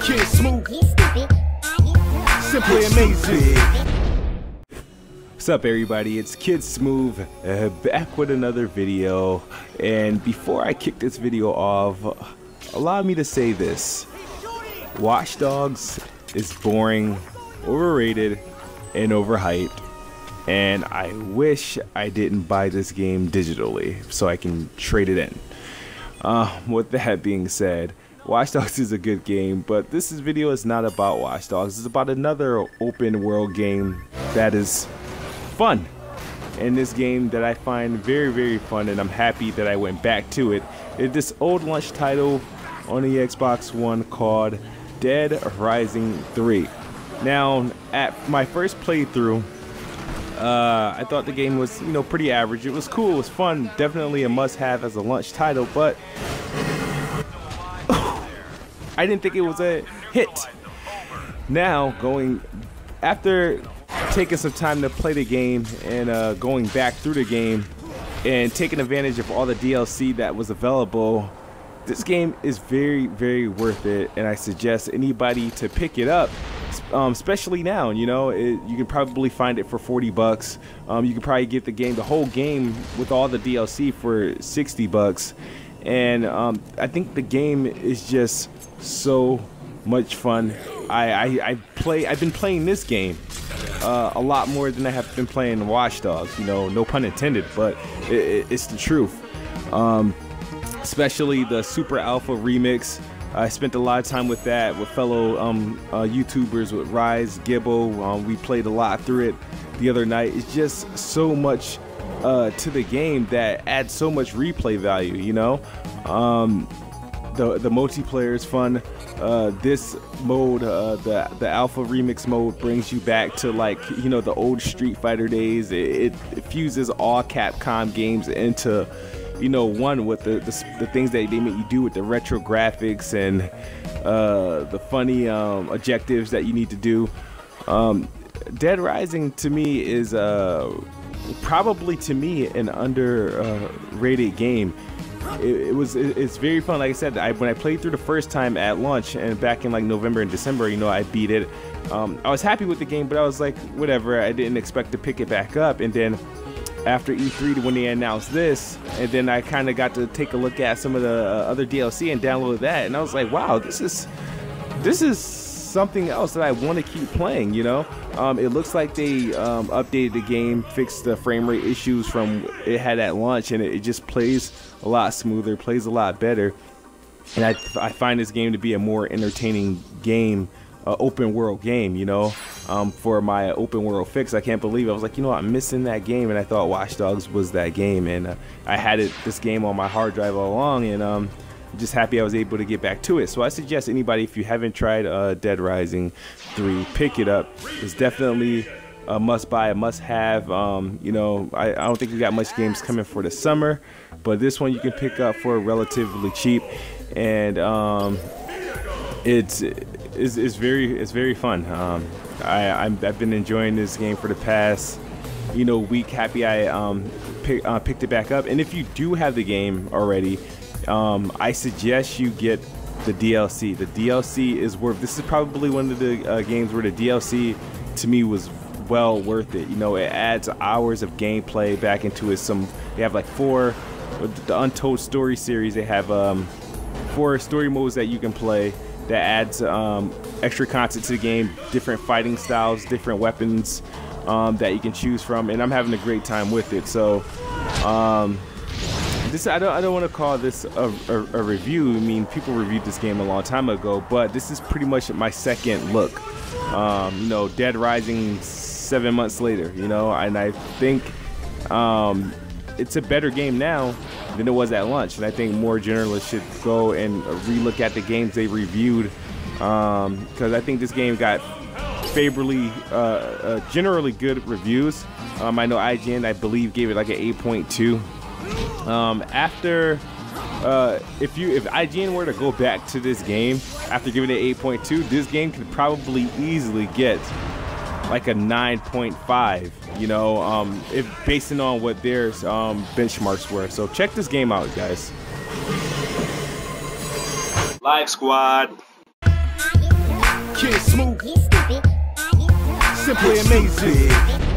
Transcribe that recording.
Kid Smooth, simply amazing. What's up, everybody? It's Kid Smooth, back with another video. And before I kick this video off, allow me to say this: Watch Dogs is boring, overrated, and overhyped. And I wish I didn't buy this game digitally so I can trade it in. With that being said, Watch Dogs is a good game, but this video is not about Watch Dogs. It's about another open world game that is fun. And this game that I find very, very fun, and I'm happy that I went back to it. It's this old launch title on the Xbox One called Dead Rising 3. Now, at my first playthrough, I thought the game was, pretty average. It was cool, it was fun, definitely a must-have as a launch title, but I didn't think it was a hit. Now, after taking some time to play the game and going back through the game and taking advantage of all the DLC that was available, this game is very, very worth it, and I suggest anybody to pick it up, especially now. You can probably find it for 40 bucks. You can probably get the whole game with all the DLC for 60 bucks. And I think the game is just so much fun. I've been playing this game a lot more than I have been playing Watch Dogs. No pun intended, but it's the truth. Especially the Super Alpha remix. I spent a lot of time with that with fellow YouTubers, with Rise, Gibbo. We played a lot through it the other night. It's just so much to the game that adds so much replay value. The multiplayer is fun. This mode, the Alpha remix mode, brings you back to the old Street Fighter days. It fuses all Capcom games into one with the things that they make you do with the retro graphics and the funny objectives that you need to do. Dead Rising to me is probably an underrated game. It's very fun. Like I said, when I played through the first time at launch and back in November and December, I beat it. I was happy with the game, but I was like, whatever. I didn't expect to pick it back up, and then after E3 when they announced this, and then I kind of got to take a look at some of the other DLC and download that, and I was like, wow, this is something else that I want to keep playing. It looks like they updated the game, fixed the frame rate issues from it had at launch, and it just plays a lot smoother, plays a lot better, and I find this game to be a more entertaining game. Open world game, for my open world fix. I can't believe it. I was like, I'm missing that game, and I thought Watch Dogs was that game, and I had this game on my hard drive all along, and I'm just happy I was able to get back to it. So I suggest anybody, if you haven't tried Dead Rising 3, pick it up. It's definitely a must buy, a must have. I don't think we got much games coming for the summer, but this one you can pick up for relatively cheap, and it's very fun. I've been enjoying this game for the past week. Happy I picked it back up. And if you do have the game already, I suggest you get the DLC. The DLC is worth. This is probably one of the games where the DLC to me was well worth it. It adds hours of gameplay back into it. They have the Untold Story series. They have 4 story modes that you can play that adds extra content to the game, different fighting styles, different weapons that you can choose from, and I'm having a great time with it. So I don't want to call this a review. I mean, people reviewed this game a long time ago, but this is pretty much my second look. Dead Rising 7 months later, and I think it's a better game now than it was at launch, and I think more journalists should go and relook at the games they reviewed, because I think this game got favorably, generally good reviews. I know IGN, I believe, gave it like an 8.2. If IGN were to go back to this game after giving it 8.2, this game could probably easily get like a 9.5, if basing on what their benchmarks were. So check this game out, guys. Live Squad. Kid Smooth, simply amazing.